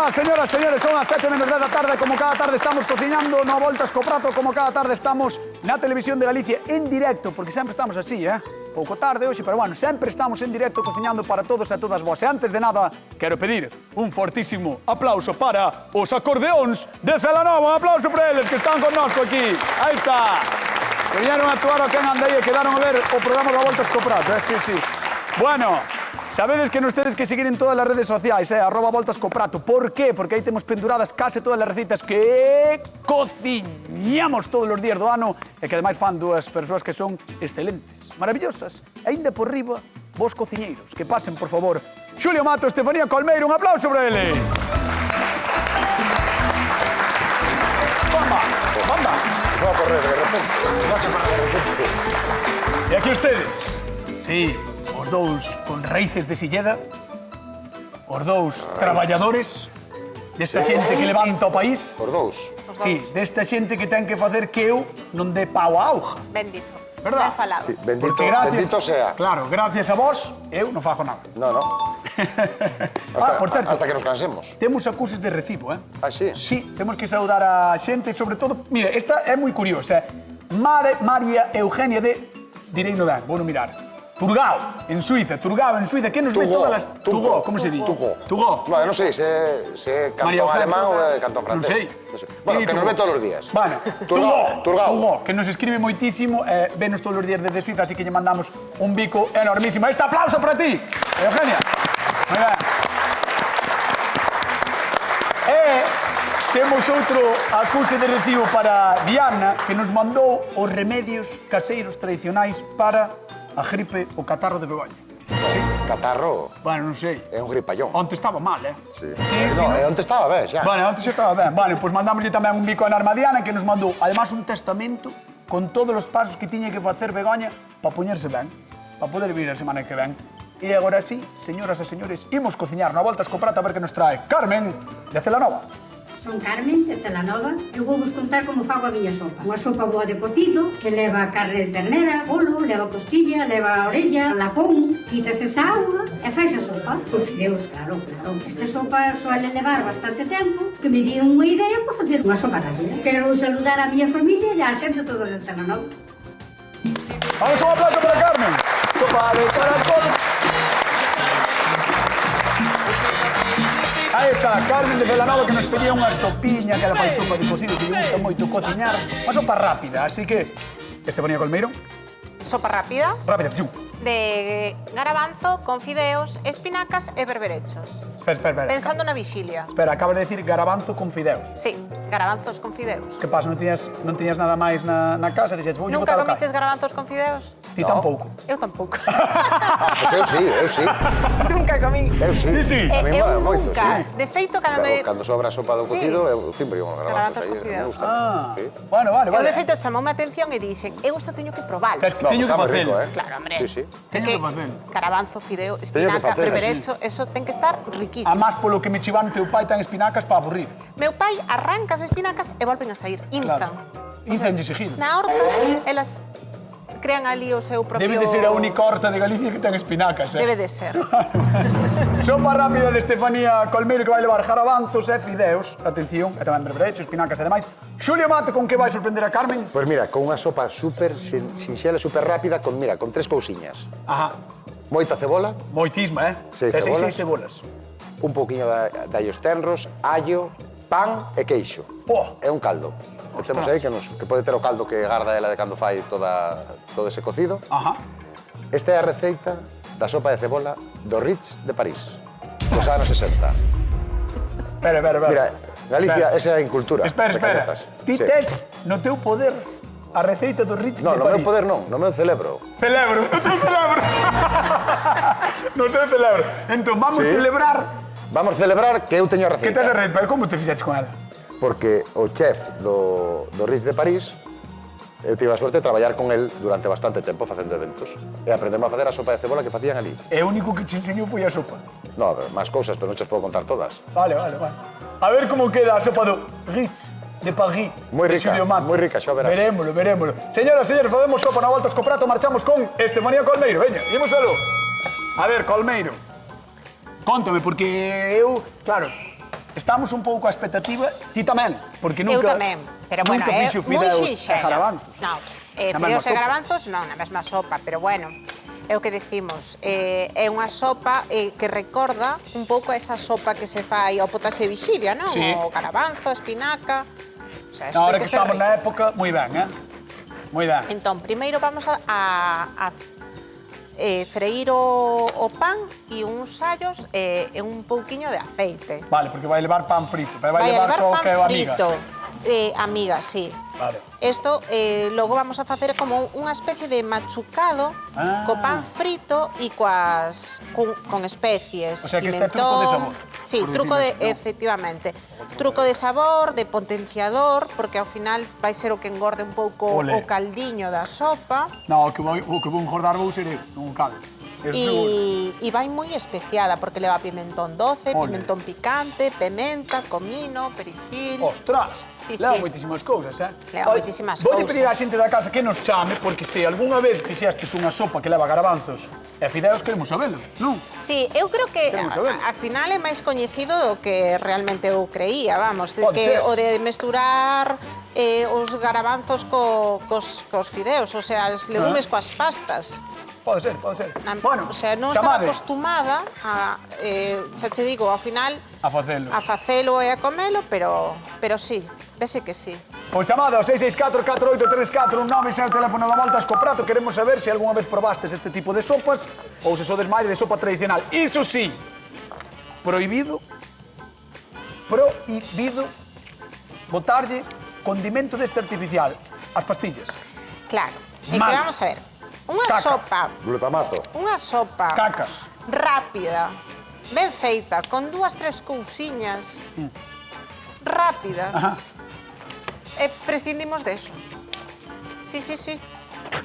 Hola, señoras, señores, son as 7:10 da tarde. Como cada tarde estamos cociñando no Voltas co Prato, como cada tarde estamos na Televisión de Galicia en directo, porque sempre estamos así, pouco tarde hoxe, pero bueno, sempre estamos en directo cociñando para todos e todas vos. E antes de nada, quero pedir un fortísimo aplauso para os acordeóns de Celanova. Un aplauso para eles que están connosco aquí. Aí está. Que viñeron a actuar ao Quen Anda Aí e quedaron a ver o programa da Voltas co Prato, sí, sí. Bueno, sabedes que nos tedes que seguir en todas as redes sociais, @Voltas co Prato. Por qué? Porque aí temos penduradas case todas as recetas que cociñamos todos os días do ano e que ademais fan dúas persoas que son excelentes, maravillosas. E ainda por riba, vos cociñeiros, que pasen, por favor, Xulio Mato, Estefanía Colmeiro, un aplauso para eles. Bomba, bomba. Fue a correr de repente. E aquí ustedes, sí, os dous con raíces de Silleda, os dous traballadores desta xente que levanta o país. Os dous. Sí, desta xente que ten que facer que eu non dé pau a auga. Bendito. Verdad? Ben falado. Sí, bendito, Porque gracias, bendito sea. Claro, gracias a vos, eu non fago nada. No, no. Por certo, Hasta que nos cansemos. temos acuses de recibo, Ah, sí? Sí, temos que saudar a xente, sobre todo, mire, esta é moi curiosa, María Eugenia de, direi no ben, vou no mirar, Turgao, en Suiza, que nos ve todas las... Tugó, como se di? Tugó. No, non sei se é cantón alemán ou é cantón francés. Non sei. Bueno, que nos ve todos os días. Bueno, Turgao. Tugó, que nos escribe moitísimo, venos todos os días desde Suiza, así que lle mandamos un bico enormísimo. Este aplauso para ti, Eugenia. Moi ben. Temos outro acuse de recibo para Diana, que nos mandou os remedios caseiros tradicionais para a gripe o catarro de Begoña. Catarro Bueno, non sei. é un gripallón. Onte estaba mal, Sí. No, é onde estaba, ves, xa. Bueno, onte xa estaba ben. Bueno, pois mandámoslle tamén un bico enorme a Diana, que nos mandou, además, un testamento con todos os pasos que tiña que facer Begoña para poñerse ben, para poder vir a semana que ven. E agora sí, señoras e señores, imos cociñar na Voltas co Prato a ver que nos trae Carmen de Celanova. Son Carmen, de Celanova. Eu vou vos contar como fago a miña sopa. Unha sopa boa de cocido, que leva carne de ternera, bolo, leva costilla, leva orella, lacón, quitas esa auga e fais a sopa. Con fideos, claro. Esta sopa suele levar bastante tempo, que me di unha idea para facer unha sopa rápida. Quero saludar a miña familia e a xente toda de Celanova. Vamos un aplauso para Carmen. Sopa de caracol. Aí está, Carmen de Celanova, que nos pedía unha sopiña, que ela fai sopa de cocido, que lle gusta moito cociñar. Unha sopa rápida, así que... Estefanía Colmeiro. Sopa rápida Rápida, fiu. de garabanzo con fideos, espinacas e berberechos. Espera. Pensando na vixilia. Espera, acabas de decir garabanzo con fideos. Sí, garabanzos con fideos. Que pasa, non tiñas nada máis na casa? Dixes, vou Nunca botar o comiches callo. garabanzos con fideos? Ti tampouco. Eu tampouco. Pois eu sí. Nunca comí. Eu sí. Sí. A mí Eu mola moito, nunca. sí. De feito, cando me... Cando sobra a sopa do Sí. cocido, eu sempre digo Garabanzos garabanzos con aí, fideos. me gusta. Sí. Bueno, vale. Eu, de feito, chamoume a atención e dixen, eu isto teño que probar. Tes que No, teño que está moi facelo. rico, Claro, hombre. Sí. Teño que facelo. Garabanzo, fideo, Teño que espinaca, facer, berberecho, eso ten que estar riquísimo. Además, polo que me chivan teu pai tan espinacas para aburrir. Meu pai arranca as espinacas e volven a sair, inzan. Inzanlle seguido. Na horta, elas crean ali o seu propio... Debe de ser a única horta de Galicia que ten espinacas, Debe de ser. Sopa rápida de Estefanía Colmeiro, que vai levar garabanzos e fideos. Atención, e tamén berberecho, espinacas e demais. Xulio Mato, con que vai sorprender a Carmen? Pois mira, con unha sopa super sinxela, super rápida, con tres cousiñas. Ajá. Moita cebola, Moitisma, Seis Tes cebolas. 6 cebolas. un pouquiño de allos tenros, allo, pan e queixo. Oh. É un caldo. Que temos aí que pode ter o caldo que garda ela de cando fai todo ese cocido. Ajá. Esta é a receita da sopa de cebola do Ritz de París, dos anos 60. Espera. Mira, Galicia, Espera. esa é a incultura. Espera. Pequenetas. Ti Sí. tes no teu poder a receita do Ritz No, de no París. meu poder non, no meu celebro. Celebro, non te celebro. Non se celebro. Entón, vamos Sí. celebrar. Vamos celebrar que eu teño a Que receita. tes a receita? Pero como te fixaches con ela? Porque o chef do Ritz de París, eu tive a suerte de traballar con el durante bastante tempo facendo eventos. E aprendemos a facer a sopa de cebola que facían ali. E o único que te enseñou foi a sopa. No, máis cousas, pero non che podo contar todas. Vale. A ver como queda a sopa do Ritz de París. Moi de rica, Xulio Mato. moi rica, xa verás. Verémolo. Señoras, señores, facemos sopa na Voltas co Prato, marchamos con Estefanía Colmeiro. Veña, imos aló. A ver, Colmeiro. Cóntame, porque eu, claro, estamos un pouco a expectativa, ti tamén, porque nunca... Eu tamén, pero bueno, nunca é fixo moi fideos e sinxela. garabanzos. Non, Na mesma fideos e sopa. garabanzos non, na mesma sopa, pero bueno, é o que decimos, é unha sopa que recorda un pouco a esa sopa que se fai ao potaxe de vixilia, non? Sí. O garabanzo, a espinaca... O sea, eso Ahora ten que ser estamos rico. na época, moi ben, moi ben. Entón, primeiro vamos a freír o pan e uns allos e un pouquiño de aceite. Vale, porque vai levar pan frito, pero Vai a levar levar só pan que é o amiga. frito. Amiga, sí. Vale. Esto logo vamos a facer como unha especie de machucado co pan frito e con especies, O sea, que este é pimentón... truco de sabor, Sí, por truco de, decirlo así, ¿no? efectivamente. Truco de sabor, de potenciador, porque ao final vai ser o que engorde un pouco Ole. o caldiño da sopa. No, o que vou engordar vou ser eu, non o caldo. Eso seguro. E vai moi especiada, porque leva pimentón doce, Ole. pimentón picante, pementa, comino, perejil... Ostras, Sí, leva sí. moitísimas cousas, Leva moitísimas Vou cousas. pedir á xente da casa que nos chame, porque se algunha vez fixestes unha sopa que leva garabanzos e fideos, queremos sabelo, non? Sí, eu creo que Queremos saber. al final é máis coñecido do que realmente eu creía, vamos, de Pode que ser. o de mesturar os garabanzos cos fideos, o sea, os legumes coas pastas. Pode ser, pode ser. O sea, non estaba chamade acostumada a, xa che digo, ao final a facelo. a facelo e a comelo, pero sí, vese que sí. Pois chamade ao 664-4834, un nome e o teléfono da Voltas co Prato. Queremos saber se algunha vez probastes este tipo de sopas ou se sodes máis de sopa tradicional. Iso sí, prohibido botarlle condimento deste artificial ás pastillas. Claro, é que Mal. vamos a ver, unha Caca. sopa Glutamato. Unha sopa Caca. rápida, ben feita, con 2, 3 cousiñas, rápida, Ajá. e prescindimos deso. Sí, sí, sí.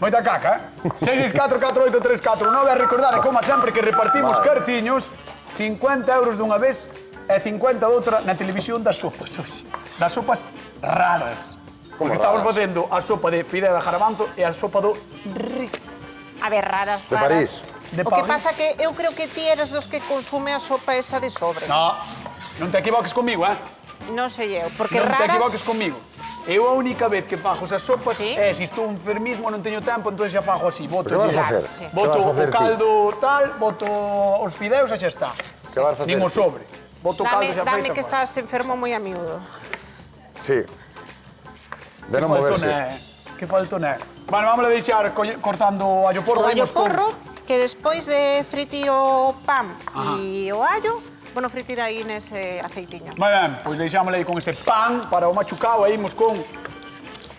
Moita caca, 664-4834-9. A recordar, como sempre, que repartimos Vale. cartiños, 50 euros dunha vez e 50 doutra na televisión das sopas. Oxe, das sopas raras. Porque estamos raras? facendo a sopa de fideo de garabanzo e a sopa do Ritz. A ver, raras, De raras. París. De O que París. pasa que eu creo que ti eres dos que consume a sopa esa de sobre. No, non te equivoques comigo, Non sei eu, porque Non te raras... equivoques comigo. Eu a única vez que fajo esas sopas Sí? é se estou enfermismo, non teño tempo, entón xa fajo así. Boto, Que vas a Claro, facer? sí. Que boto vas a o facer ti? caldo tal, boto os fideos e xa está. Que vas a facer Nin o ti? sobre. Boto o caldo xa Dame feito. que estás enfermo moi a miúdo. Sí. De non moverse. Que faltoné. Bueno, vamos a deixar cortando o allo porro. O allo imos con- porro, que despois de fritir o pan e o allo, bueno, fritir aí nese aceitiño. Moi ben, pois deixámosle aí con ese pan para o machucao e imos con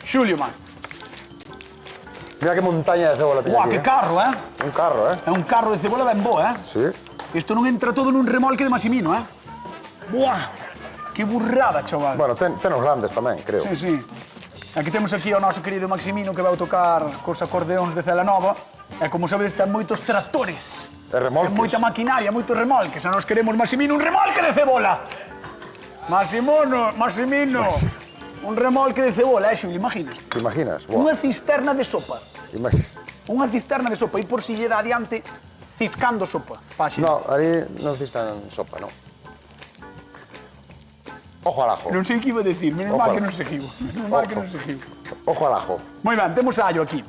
Xulio, man. Mira que montaña de cebola teño Buah, aquí, que carro, Un carro, É un carro de cebola ben bo, Sí. Isto non entra todo nun remolque de Massimino, Buah, que burrada, chaval. Bueno, tenos grandes tamén, creo. Sí, sí. Aquí temos aquí ao noso querido Maximino que vai tocar cos acordeóns de Celanova. E como sabedes, ten moitos tractores. E remolques. Ten moita maquinaria, moitos remolques. A nos queremos, Maximino, un remolque de cebola. Maximino. Un remolque de cebola, Xulio, imaginas? Te imaginas? Unha cisterna de sopa. Unha cisterna de sopa. E por si lle dá adiante ciscando sopa. No, ali non ciscan sopa, no. Ojo al ajo. Non sei que iba a decir, menos Ojo. mal que non se givo. Menos mal que Ojo. non se givo. Ojo al ajo. Moi ben, temos allo aquí.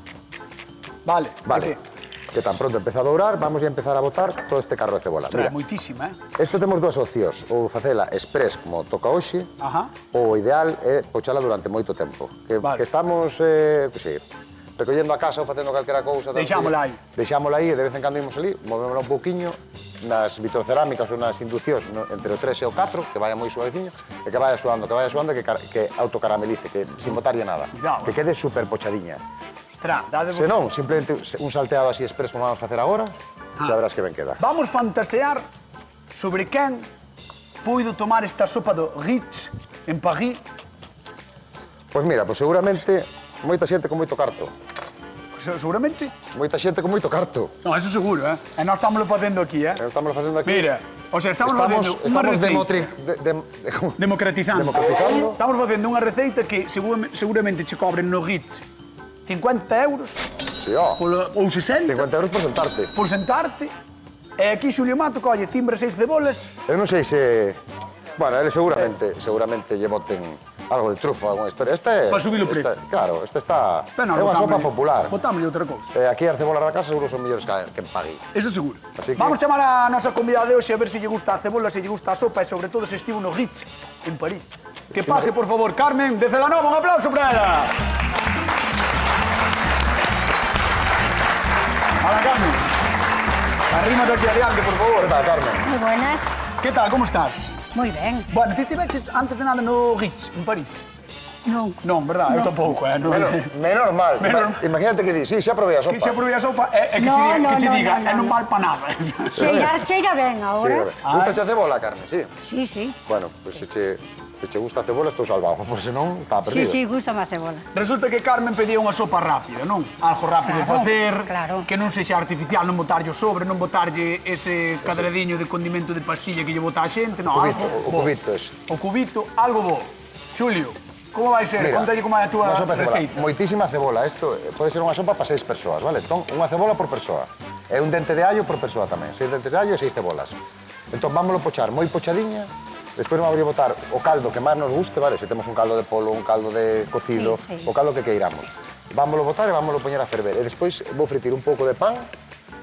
Vale. Vale. Que tan pronto empeza a dourar, vamos a empezar a botar todo este carro de cebola. Ostras, Mira, moitísima, isto temos dúas opcións. Ou facela express, como toca hoxe, Ajá. ou o ideal é pochala durante moito tempo. Vale. Que estamos, que sei, recollendo a casa ou facendo calquera cousa. Deixámola aí. Deixámola aí e de vez en cando imos ali, movémola un pouquiño, nas vitrocerámicas ou nas induccións, entre o 3 e o 4, que vaya moi suaveciño, e que vaya suando, e que autocaramelice, que sin botarlle nada. Cuidado, Que quede super pochadiña. Ostras, dade Se non, simplemente un salteado así express como vamos a facer agora, xa verás que ben queda. Vamos fantasear sobre quen puido tomar esta sopa do Ritz en París. Pois mira, pois seguramente moita xente con moito carto. Seguramente. Moita xente con moito carto. No, eso seguro, E nós estamos facendo aquí, Estamos facendo aquí. Mira, o sea, estamos facendo unha Estamos receita. democratizando. Estamos facendo unha receita que seguramente che cobren no Ritz 50 euros Sí, ó. ou 60 50 euros por sentarte. por sentarte. E aquí Xulio Mato colle cimbra 6 cebolas. Eu non sei se Bueno, eles seguramente lle boten algo de trufo, alguna historia. Para subir o precio. Claro, esta está... Pero non, É unha sopa popular. botámoslle outra cousa. Aquí as cebolas da casa seguro son mellores que en Pagui. Eso seguro. Así que- Vamos chamar a nosa convidada de hoxe a ver se lle gusta a cebola, se lle gusta a sopa e sobre todo se estivo no Ritz, en París. Que pase, por favor, Carmen de Celanova, un aplauso para ela. Hola, Carmen. Arrímate aquí adiante, por favor. ¿Qué tal, Carmen? Muy buenas. Que tal, como estás? Muy ben. Bueno, ti estiveches antes de nada no Ritz, en París? Non. Non, verdad? Eu tampouco, Non. Menos mal. Imagínate que di, sí, xa probei a Que sopa. xa probei a sopa e que No, che no, diga, no, é non no. mal pa nada. Cheira ben Sí, ahora. gusta a cebola, Carmen, sí. Sí, sí. Bueno, pues se che gusta a cebola estou salvado, porque senón está Sí, perdido. sí, gusta máis cebola. Resulta que Carmen pedía unha sopa rápida, non? Algo rápido de Claro, facer, claro. que non sexa artificial, non botarlle o sobre, non botarlle ese cadradiño de condimento de pastilla que lle bota a xente, non, algo O bo. cubito ese. O cubito, algo bo. Xulio, como vai ser? Mira, Contalle como é a túa unha sopa de cebola. receita. Moitísima cebola. Isto pode ser unha sopa para 6 persoas, vale? Entón, unha cebola por persoa. E un dente de allo por persoa tamén. 6 dentes de allo e 6 cebolas. Entón, vámoslo pochar moi pochadiña. Despois vamos a botar o caldo que máis nos guste, vale? Se temos un caldo de polo, un caldo de cocido, Sí, sí. o caldo que queiramos. Vámoslo botar e vámoslo poñer a ferver. E despois vou fritir un pouco de pan,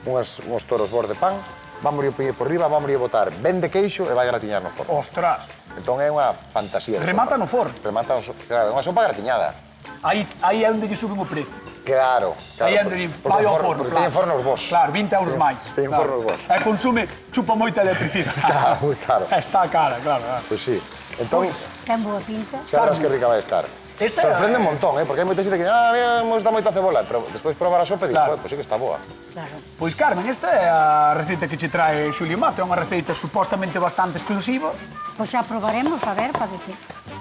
uns toros bors de pan, vámoslo poñer por riba, vámoslo botar ben de queixo e vai gratiñar no forno. Ostras, Entón é unha fantasía. de remata sopa. no forno. Remata no claro, é unha sopa gratiñada. Aí é onde lle suben o precio. Claro, Aí é onde lle vai ao forno. Porque teñen fornos vos. Claro, 20 euros máis. Teñen fornos vos. E consume, chupa moita electricidade. Claro, moi caro. Está cara, claro. Pois sí. Entón, Ten boa pinta. xa verás que rica vai estar. Esta- Sorprende un montón, porque hai moita xente que mira, nos dá moita cebola, pero despois probar a sopa e Claro. pois sí que está boa. Claro. Pois Carmen, esta é a receita que che trae Xulio Mato, é unha receita supostamente bastante exclusiva. Pois xa probaremos, a ver, para decir.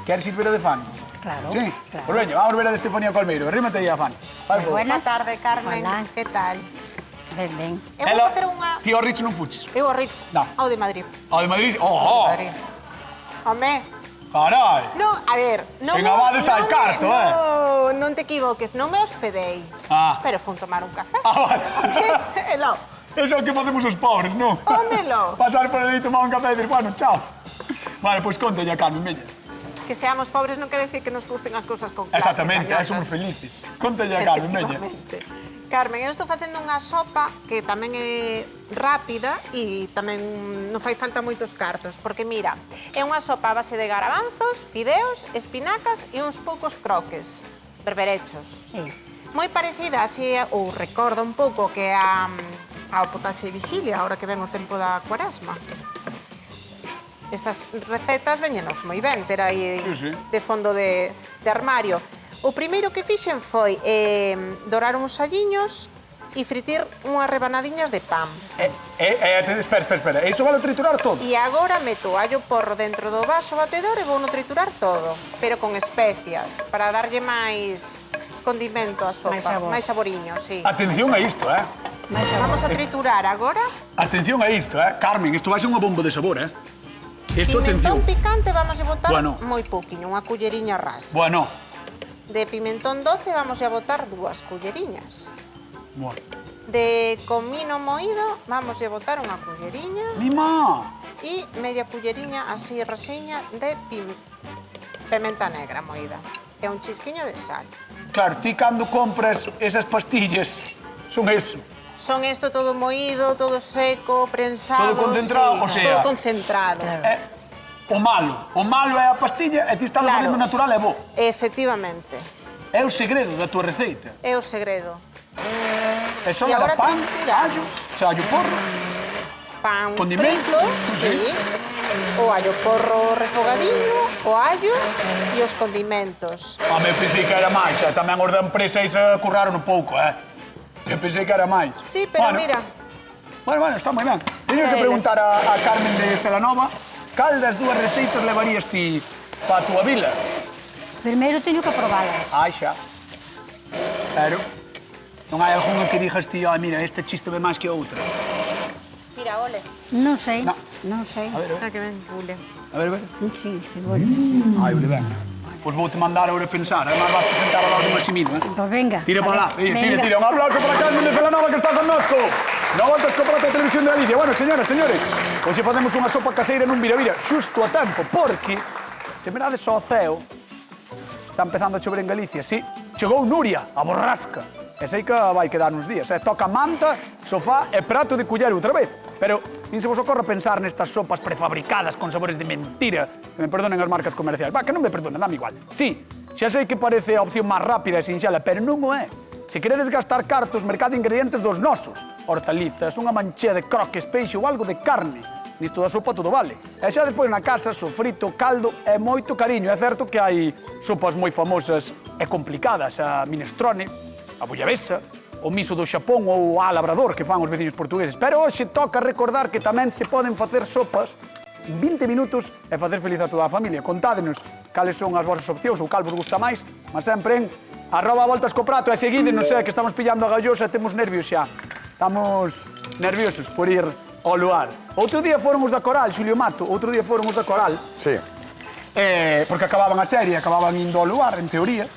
Queres ir ver a de Fanny? Claro, Sí? claro. Pois veña, vamos ver a de Estefanía Colmeiro. Rímate aí a Fanny. Vai, por favor. Buenas. Boa tarde, Carmen. Hola. Que tal? Ben, ben. Eu vou facer unha... Ti ao Rich non fuches. Eu ao Ritz, No. ao de Madrid. Ao de Madrid? Oh, Madrid. Home, carai. non, a ver, non En Abades hai carto, non te equivoques, non me hospedei. Ah. Pero fun tomar un café. Ah, vale. Elo, Eso é o que facemos os pobres, non? Hómelo. Pasar por ali, tomar un café e dir, bueno, chao. Vale, pois contalle a Carmen, veña. que seamos pobres non quere decir que nos gusten as cousas con clase. Exactamente, gañotas. somos felices. Contalle a Carmen, veña. Efectivamente. Carmen, eu estou facendo unha sopa que tamén é rápida e tamén non fai falta moitos cartos, porque mira, é unha sopa a base de garabanzos, fideos, espinacas e uns poucos croques, berberechos. Sí. Moi parecida, así, ou recorda un pouco que ao potaxe de vixilia, ahora que ven o tempo da cuaresma. Estas recetas veñenos moi ben, ter aí Sí, sí. de fondo de armario. O primeiro que fixen foi dorar uns alliños e fritir unhas rebanadiñas de pan. Espera, iso vale triturar todo? E agora meto allo porro dentro do vaso batedor e vou no triturar todo, pero con especias, para darlle máis condimento á sopa, Máis sabor. máis saboriño, sí. Atención a isto, Mais Vamos a triturar agora. Atención a isto, Carmen, isto vai ser unha bomba de sabor, Isto, atención. Pimentón picante vamos a botar Bueno. moi pouquiño, unha culleriña rasa. Bueno, De pimentón doce vamos a botar 2 culleriñas. bueno. De comino moído vamos a botar unha culleriña Mima! e media culleriña así rasiña de pimenta negra moída. E un chisquiño de sal. Claro, ti cando compras esas pastillas, son eso. Son isto todo moído, todo seco, prensado... Todo concentrado, sí, o sea- todo concentrado. O malo é a pastilla e ti estás Claro. facendo natural e bo. Efectivamente, É o segredo da tua receita. é o segredo. É só E agora pan, trituramos. allo, allo porro. Pan Condimentos, frito, sí. O allo porro refogadiño, o allo e os condimentos. Home, eu pensei que era máis, tamén os da empresa isa curraron un pouco, Eu pensei que era máis. Sí, pero mira, Bueno, está moi ben. Teño que Eles. preguntar a Carmen de Celanova cal das dúas receitas levarías ti pa túa vila? Primeiro teño que probalas. Ai, xa. Pero non hai algunha que digas ti, mira, esta chiste máis que a outra. mira, ole. Non sei, No. non sei. A ver. Ah, que ben, ole. A ver. Sí, sí, bueno. Ai, ole, ben. Pois vou te mandar ahora pensar, además vas presentar ao lado de Massimino, Pois venga. Tira a para lá, ver, tira. Un aplauso para Carmen de Celanova que está connosco. No voltas co prato de televisión de Galicia. Bueno, señoras, señores, hoxe facemos unha sopa caseira nun vira-vira xusto a tempo, porque se mirades ao ceo, está empezando a chover en Galicia, sí. Chegou Nuria, a borrasca. E sei que vai quedar uns días. Toca manta, sofá e prato de culler outra vez. Pero nin se vos ocorre pensar nestas sopas prefabricadas con sabores de mentira. Que me perdonen as marcas comerciais. Va, que non me perdonen, dame igual. Sí, xa sei que parece a opción máis rápida e sinxela, pero non o é. Se queredes gastar cartos, mercado de ingredientes dos nosos. Hortalizas, unha manchea de croques, peixe ou algo de carne. Nisto da sopa todo vale. E xa despois na casa, sofrito, caldo e moito cariño. É certo que hai sopas moi famosas e complicadas. A minestrone, a bullabesa, o miso do Xapón ou a labrador que fan os veciños portugueses. Pero hoxe toca recordar que tamén se poden facer sopas en 20 minutos e facer feliz a toda a familia. Contádenos cales son as vosas opcións ou cal vos gusta máis, mas sempre en @voltascoprato e seguídenos, que estamos pillando a gallosa e temos nervios xa. Estamos nerviosos por ir ao lugar. Outro día foron os da Coral, Xulio Mato, outro día foron os da Coral. Sí. Porque acababan a serie, acababan indo ao lugar, en teoría.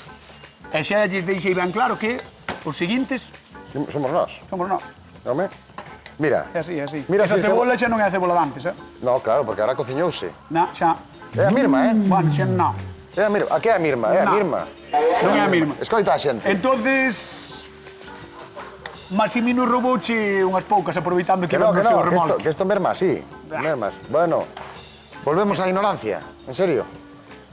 E xa lles deixei ben claro que os seguintes Somos nós. somos nós. Home. Mira. É así, é así. Mira, Esa si cebola xa non é a cebola de antes, No, claro, porque ahora cociñouse. Na, xa. É a Mirma, Bueno, xa non. É a Mirma. A que é a Mirma? É a No. Mirma. Non é a mesma. Escoita a xente. Entonces, Massimino roubouche unhas poucas aproveitando que Que no, eran do que seu no, remolque. que esto merma, sí. Mermas. Bueno, volvemos á ignorancia. En serio.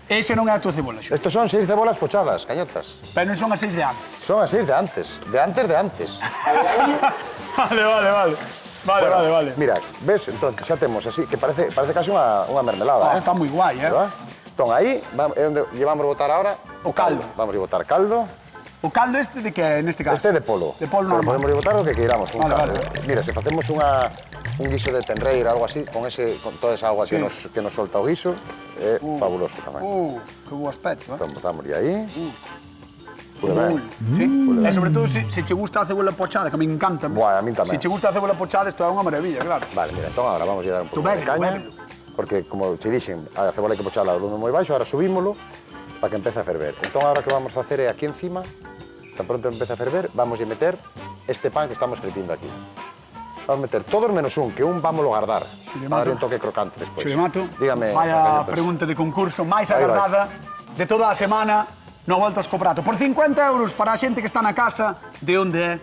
Ese non é a tua cebola, Xulio. Estos son 6 cebolas pochadas, cañotas. Pero non son as 6 de antes. Son as 6 de antes. De antes. Vale. Vale. Mira, ves, entón, xa temos así, que parece casi unha mermelada, Está moi guai, ¿Verdad? Entón, aí, é onde llevamos a botar ahora... O caldo. Vamos a botar caldo. O caldo este de que, neste caso? Este de polo. De polo Pero normal. podemos botar o que queiramos con Vale, caldo. vale. Mira, se facemos un guiso de tenreira, algo así, con toda esa agua que nos solta o guiso, é fabuloso tamén. Que bo aspecto, Entón, botamos aí. Pura Cool. ben. Sí. E sobre todo se che gusta a cebola pochada, que me encanta. Buah, a min tamén. Se che gusta a cebola pochada, isto é unha maravilla, claro. Vale, mira, entón agora vamos a dar un pouco de caña, porque como che dixen, a cebola hai que pochala a volume moi baixo, agora subímolo para que empece a ferver. Entón agora que vamos a facer é aquí encima, tan pronto empece a ferver, vamos a meter este pan que estamos fritindo aquí. Vamos a meter todos menos un, que un vámoslo guardar, para darle un toque crocante despois. Xulio Mato, Dígame, vaya Cañotas. pregunta de concurso máis Aí vai. agardada de toda a semana no Voltas co Prato. Por 50 euros para a xente que está na casa, de onde é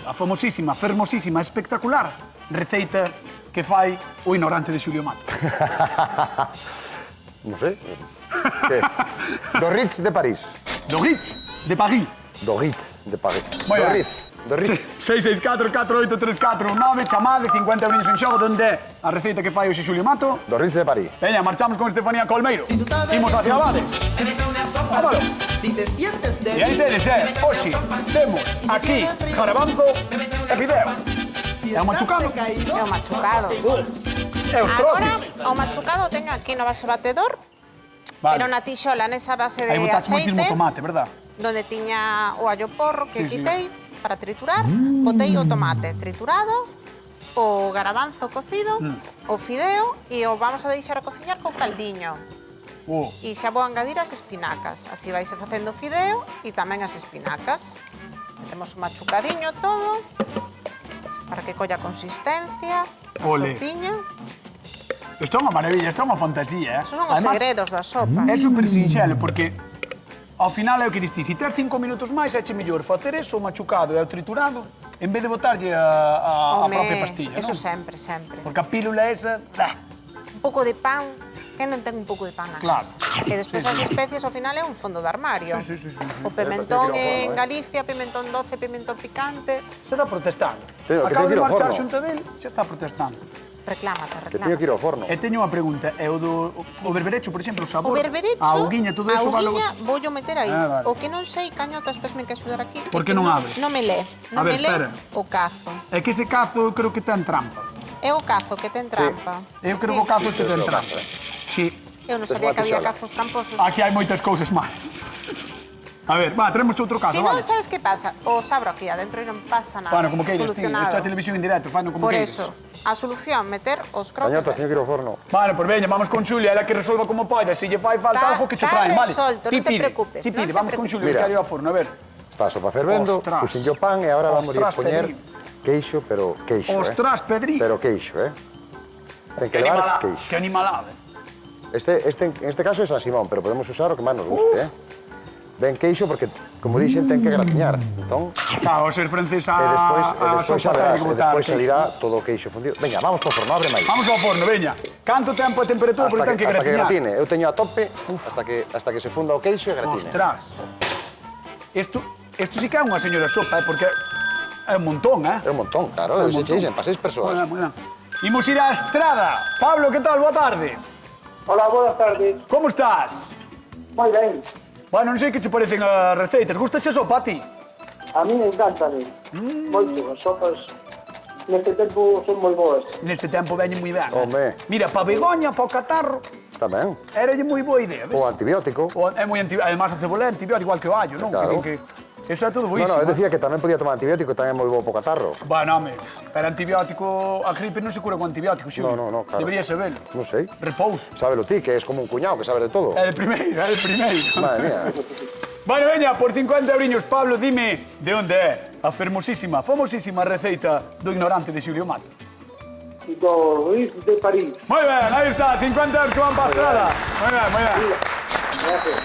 a famosísima, fermosísima, espectacular receita que fai o ignorante de Xulio Mato. Non sei. Que? Do Ritz de París. Do Ritz de Paris. Do Ritz de París. Moi Do ben. Ritz. Do Ritz. 664-4834-9, chamade, 50 euros en xogo, donde é a receita que fai hoxe Xulio Mato. Do Ritz de París. Veña, marchamos con Estefanía Colmeiro. Imos hacia Abades. Vámonos. Si te sientes E aí tedes, hoxe temos aquí jarabanzo e fideo. É un machucado. É o machucado. E os Agora, troques. o machucado teño aquí no vaso batedor, pero na tixola, nesa base de Aí botaste moitísimo aceite, tomate, verdad? donde tiña o allo porro que Sí, sí. quitei para triturar, botei o tomate triturado, o garabanzo cocido, o fideo e o vamos a deixar a cociñar co caldiño. E xa vou engadir as espinacas. Así vais facendo o fideo e tamén as espinacas. Metemos un machucadiño todo, para que colla consistencia, a Ole. sopiña. Isto é unha maravilla, isto é unha fantasía, Esos son os segredos das sopas. É super sinxelo, porque ao final é o que diste, se ter 5 minutos máis, é che mellor facer eso, o machucado e o triturado, en vez de botarlle a Home, propia pastilla, Eso non? sempre, sempre. Porque a pílula esa... Un pouco de pan, que non ten un pouco de pan na Claro. casa? E despois as especies ao final é un fondo de armario. Sí. O pimentón Este en quirofono, Galicia, pimentón doce, pimentón picante. Se está protestando. Teño que Acabo de ir ao marchar forno. xunta del, xa está protestando. Reclámate, Que teño que ir ao forno. E teño unha pregunta, é o do o berberecho, por exemplo, o sabor, O berberecho, a auguiña, todo a eso auguiña voulle meter aí. Ah, vale. O que non sei, cañotas, tesme que axudar aquí. Por é que non abre? Non me lé. A Non ver, me lé espera. o cazo. É que ese cazo eu creo que ten trampa. É o cazo que ten trampa. Eu creo que o cazo este ten trampa. Sí. Eu non Tes sabía que había matixola. cazos tramposos. Aquí hai moitas cousas malas. A ver, va, tenemos outro caso, Si non, vale? sabes que pasa? O sabro aquí adentro e non pasa nada. Bueno, como queiras, tío. Solucionado. Isto é televisión en directo, fano como Por queiras. eso, a solución, meter os croques. Cañotas, teño que ir ao forno. Vale, pues veña, vamos con Xulia, ela que resolva como poida. Se lle fai falta Tá- algo que che tá traen, vale? resolto, Ti non te pide, preocupes, Ti non pide, te vamos con preocupes. Xulia, que Mira. quero ao forno, a ver. Está a sopa fervendo, Ostras. puxen o pan e agora vamos a Ostras, poñer Pedrín. queixo, pero queixo, Ostras, Pedrico. Pero queixo, Ten que Que levar animalada, queixo. que animalada. En este caso é San Simón, pero podemos usar o que máis nos guste, Ben queixo porque, como dixen, ten que gratiñar. Entón, Claro, ser francesa e despois xa verás, e despois queixo. salirá todo o queixo fundido. Veña, vamos por forno, abre máis. Vamos ao forno, veña. Canto tempo de temperatura porque ten que Hasta que gratiñar? gratine. Eu teño a tope hasta que se funda o queixo e gratine. Ostras. Isto sí que é unha señora sopa, porque é un montón, É un montón, claro. É un Se montón. dixen, para 6 persoas. Moi ben. Imos ir á Estrada. Pablo, que tal? Boa tarde. Hola, buenas tardes. Como estás? Moi ben. Bueno, non sei que che parecen as receitas. Gustache a sopa a ti? A mí me encanta, moito. As sopas neste tempo son moi boas. Neste tempo veñen moi ben. Home. Mira, pa Begoña, pa o catarro, Tamén. eralle moi boa idea, ves? O antibiótico. É moi antibiótico. Además, a cebola é antibiótico igual que o allo, non? Claro. Eso é todo No, boísimo. eu decía que tamén podía tomar antibiótico e tamén é moi bo po catarro. Bueno, home, pero antibiótico, a gripe non se cura con antibiótico, Xulio. No, claro. Debería saberlo. Non sei. Repouso. Sábelo ti, que és como un cuñado que sabe de todo. É el primeiro, é el primeiro. Madre mía. Bueno, veña, por 50 euriños, Pablo, dime de onde é a fermosísima, famosísima receita do ignorante de Xulio Mato. Do Ruiz de París. Moi ben, aí está, 50 euros que van para a Estrada. Moi ben, moi ben. Gracias.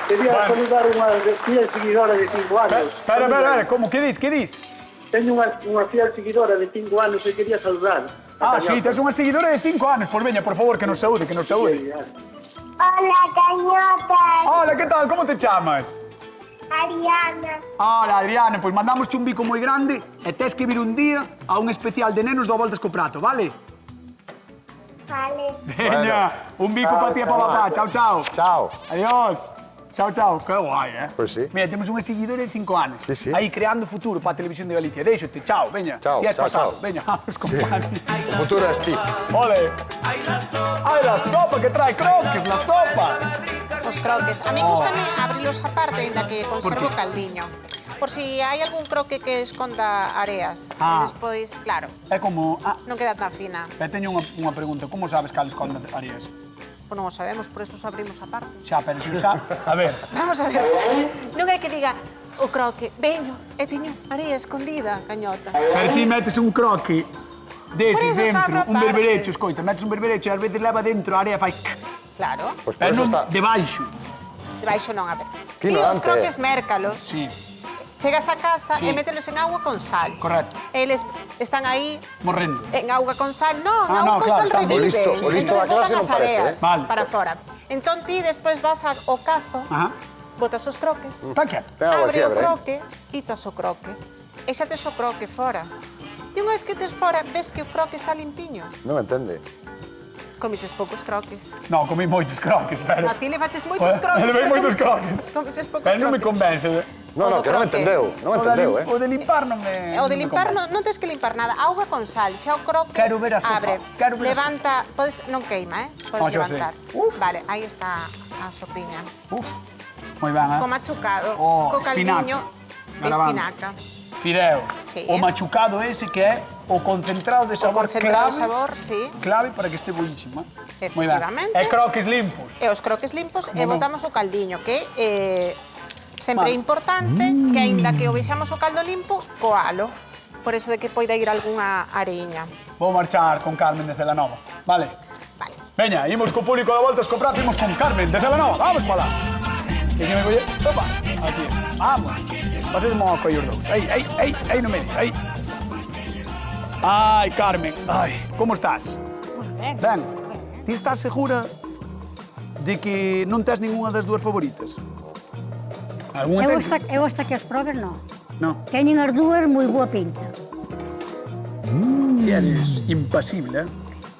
Quería Bueno. saludar unha fiel seguidora de 5 anos. Espera, como, que dis, que dis? Teño unha fiel seguidora de 5 anos e quería saludar. Ah, sí, tes unha seguidora de 5 anos. Pois veña, por favor, que nos saúde, que nos saúde. Hola, Cañotas. Hola, que tal? Como te chamas? Ariana. Hola, Adriana, pois mandamos un bico moi grande e tes que vir un día a un especial de nenos do Voltas co Prato, vale? Vale. Veña, un bico para ti e para papá. Chao, chao. Chao. Adiós. Chao, chao. Que guai, Pois sí. Mira, temos unha seguidora de 5 anos. Sí, sí. Aí creando futuro para a Televisión de Galicia. Déixote, chao, veña. Chao, Ti has chao, pasado. chao. Veña, vamos, compadre. O futuro es ti. Ole. Ai, la sopa que trae croques, la sopa. Os croques. A mí gustame abrilos aparte, ainda que conservo qué? caldiño. Por si hai algún croque que esconda areas. Ah. E despois, claro, É como... Ah, non queda tan fina. teño unha pregunta. Como sabes cal esconde Aries? Pois non o sabemos, por eso os abrimos aparte. Xa, pero se xa... A ver, Vamos a ver. Non é que diga o croque, veño, e teño area escondida, Cañota. pero ti metes un croque Por deses eso dentro, abro un aparte. berberecho, escoita, metes un berberecho e ás veces leva dentro a área e fai... Claro. Pois por Pero eso non está... debaixo. Debaixo non, a ver. Que Ti os ignorante, croques mércalos. Sí, Chegas a casa Sí. e mételos en agua con sal. correcto. Eles están aí Morrendo. en auga con sal. Non, Ah, auga no, con claro, sal están reviven. o listo da Entonces clase botan non as parece, areas Vale. para fora. Entón ti despois vas ao cazo, Ajá. botas os croques, Está quieto. Ten agua de abre o fiebre, croque, quitas o croque, e xa tes o croque fora. E unha vez que tes fora, ves que o croque está limpiño. Non entende. Comiches poucos croques. No, comí moitos croques, pero... A ti levaches moitos croques. Levei porque moitos comiches- croques. Comiches poucos Pero non me croques. convence. No, O do que non croque. entendeu. Non entendeu, O de limpar non me... O de me limpar convence. non tens que limpar nada, auga con sal, xa o croque Quero ver a sopa, abre, quero ver a levanta, podes, non queima, podes xa sei. levantar. Uf. Vale, aí está a sopiña. Uf, moi ben, Co machucado, Oh, co caldiño e Garabanzos. espinaca. Fideos. Sí. O machucado ese que é o concentrado de O sabor concentrado clave, de sabor, sí. clave para que este buísima. Moi ben. Efectivamente. E croques limpos. E os croques limpos e Como? botamos o caldiño, que sempre Vale. é importante que aínda que o vexamos o caldo limpo, coalo. Por eso de que poida ir algunha areiña. Vou marchar con Carmen de Celanova. Vale. Vale. Veña, imos co público de Voltas co Prato, imos con Carmen de Celanova. Vamos para lá. Que me voy... Opa, aquí. Vamos. Faced moco aí os dous. Aí no medio, aí. Ai, Carmen. Ai, como estás? Ben. Ben, ti estás segura de que non tes ningunha das dúas favoritas? Algúnha Eu tes? hasta que as probes non. Non. Teñen as dúas moi boa pinta. E eres impasible, eh?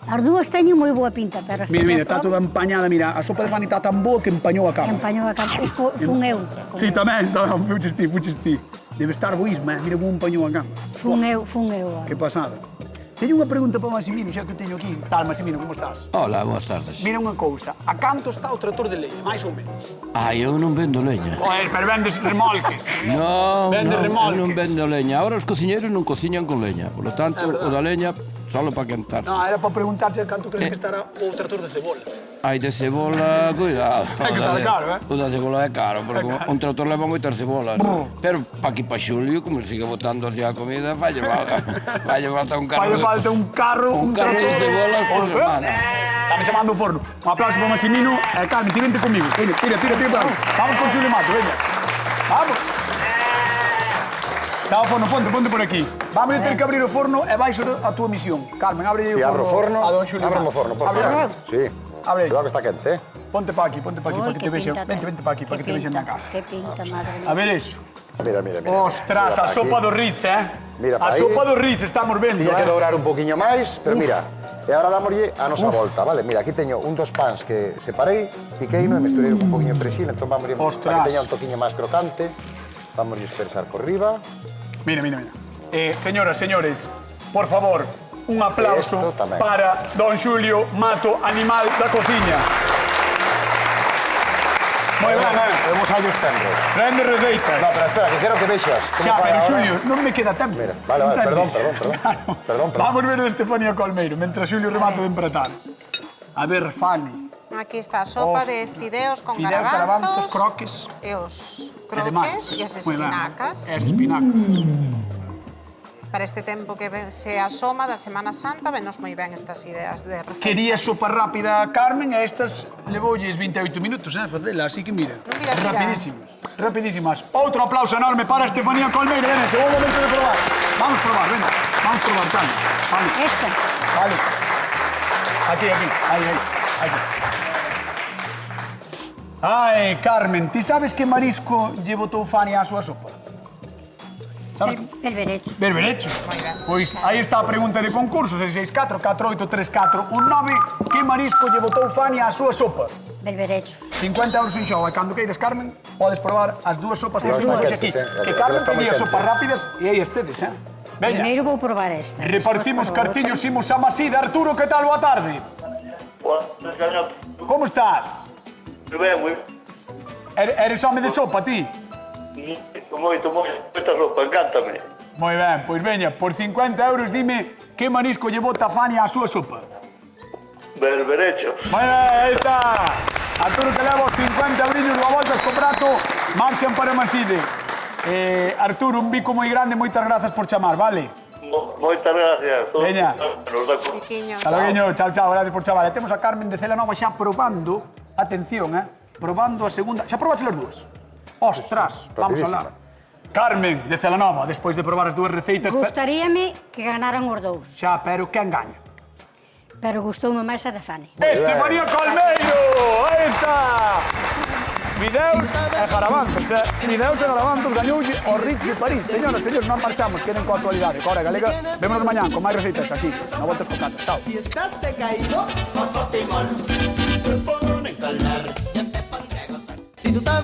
As dúas teñen moi boa pinta, pero hasta Mira, que as está probes, toda empañada. Mira, a sopa de pan está tan boa que empañou a cama. empañou a campo. Fun eu. Sí, tamén, fuches ti. Debe estar boísma, mira como empañou a cama. Fun eu. Que pasada. Teño unha pregunta para Massimino, xa que o teño aquí. Tal, Massimino, como estás? Hola, boas tardes. Mira unha cousa, a canto está o trator de leña, máis ou menos? Ai, eu non vendo leña. Joder, pero vendes remolques. Non, Vende non, eu remolques. non vendo leña. Ahora os cociñeiros non cociñan con leña. Por lo tanto, o da leña solo para cantar. No, era para preguntarche canto crees que estará o trator de cebola. Ai, de cebola, cuidado. É que está caro, O da cebola é caro, porque É caro. un trator leva moitas cebolas. Pero pa aquí pa Xulio, como sigue botando así a comida, falle falta un carro. Falle falta un carro, Un carro de cebolas por semana. Estame chamando o forno. Un aplauso para Massimino. Carmen, ti vente comigo. Tira para mí. Vamos con Xulio Mato, veña. Vamos. Está o forno, ponte por aquí. Vamos a ter que abrir o forno e vais a túa misión. Carmen, abre aí o Si forno. abro o forno, a don Xulio ábreme o Mato. forno, por Abre. favor. Sí. Abre aí. Cuidado que está quente, eh? Ponte para aquí, para Uy, que qué te vexa. pinta, Vente para aquí, para que te vexen na casa. Qué pinta, madre mía. A ver eso. Mira. Ostras, a sopa do Ritz, eh? Mira A para aí. sopa do Ritz estamos vendo, Tiña que eh? dourar un poquinho máis, pero mira, e agora dámoslle a nosa volta, vale? Mira, aquí teño dos pans que separei, piqueino e mesturei un poquinho de persil, entón vamos Ostras. para que teña un toquiño máis crocante, vamos a dispersar por riba. Mira. Señoras, señores, por favor, un aplauso Esto tamén. para don Xulio Mato, animal da cociña. Moi ben, eh? Vemos allos tendros. Traen de receitas. No, pero espera, que quero que vexas. como Xa, fai pero ahora. Xulio, non me queda tempo. Mira, vale, Entendes? perdón. Perdón. Vamos ver de Estefanía Colmeiro, mentre Xulio remata de empratar. A ver, Fanny. Aquí está a sopa de fideos con Fideos, garabanzos, garabanzos. croques. E os E demais. croques e as Moi ben. espinacas. E as espinacas. Para este tempo que se asoma da Semana Santa, venos moi ben estas ideas de recetas. Quería sopa rápida, Carmen, e estas levoulles 28 minutos, facela, así que mira. Mira. Rapidísimas. Outro aplauso enorme para Estefanía Colmeiro. Ven, chegou o momento de probar. Vamos probar, Carmen. Vale. Esta. Vale. Aquí. Ai, Carmen, ti sabes que marisco lle botou Fanny á súa sopa? Sabes? Berberechos. Berberechos. Pois aí está a pregunta de concurso, 664 4834 19. Que marisco lle botou Fanny á súa sopa? Berberechos. 50 euros en xogo. E cando queiras, Carmen, podes probar as dúas sopas que As temos dúas. aquí. Quentes, Que Carmen está moi pedía quente. sopas rápidas e aí estedes, Veña, Primeiro vou probar esta. repartimos Despois, cartiños, imos a Masida. Arturo, que tal? Boa tarde. Como estás? Moi ben, moi Eres home de sopa, ti? moito. Esta sopa, encántame. Moi ben, pois veña, por 50 euros dime que marisco lle bota Fanny á súa sopa. Berberechos. Moi ben, aí está. Arturo que leva os 50 eurillos do Voltas co prato, marchan para Maside. Arturo, un bico moi grande, moitas grazas por chamar, vale? Moitas gracias. Veña. Piquiños. Salagueño, chao, gracias por chamar. E temos a Carmen de Celanova xa probando, atención, probando a segunda. Xa probaste as dúas? Ostras, vamos a hablar. Carmen de Celanova, despois de probar as dúas receitas... Gustaríame que ganaran os dous, Xa, pero quen gaña? pero gustoume máis a de Fanny. Estefanía Colmeiro! Aí está! Fideus e garabanzos, Fideus e garabanzos gañoulle o Ritz de París. Señoras, señores, non marchamos, queden coa actualidade. Coa hora galega, vémonos mañán con máis receitas aquí, na Voltas co Prato. Chao. Si estás decaído, oso timón, te pone a calmar. Si tú